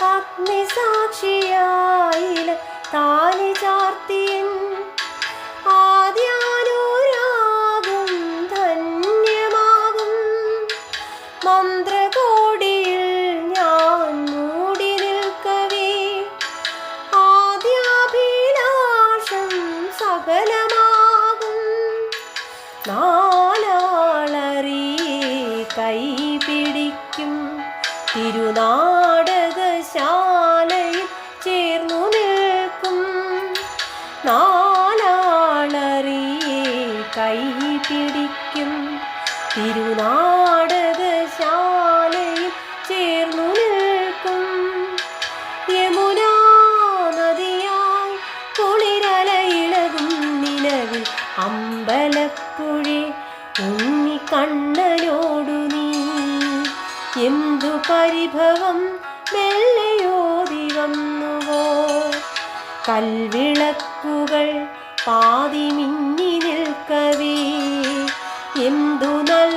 അഗ്നിസാക്ഷിയായില താലി ചാർത്തിയൻ ആദ്യാനുരാഗം ധന്യമാകും മന്ത്രകോടിയിൽ ഞാൻ മൂടി നിൽക്കവേ ആദ്യാഭിലാഷം സകലമാകും നാലാളറിയെ കൈ പിടിക്കും തിരുനാടകശാലയിൽ ചേർന്നു നിൽക്കും നാലാളറിയെ കൈ പിടിക്കും തിരുനാടകശാലയിൽ ചേർന്നു നിൽക്കും യമുനാ നദിയായി കുളിരലയിളകും നിലവിൽ അമ്പലപ്പുഴേ ഉണ്ണിക്കണ്ണനോടു നീ എന്തു പരിഭവം മെല്ലയോതി വന്നുവോ കൽവിളക്കുകൾ പാതി മിന്നി നിൽക്കവേ എന്തു നല്ല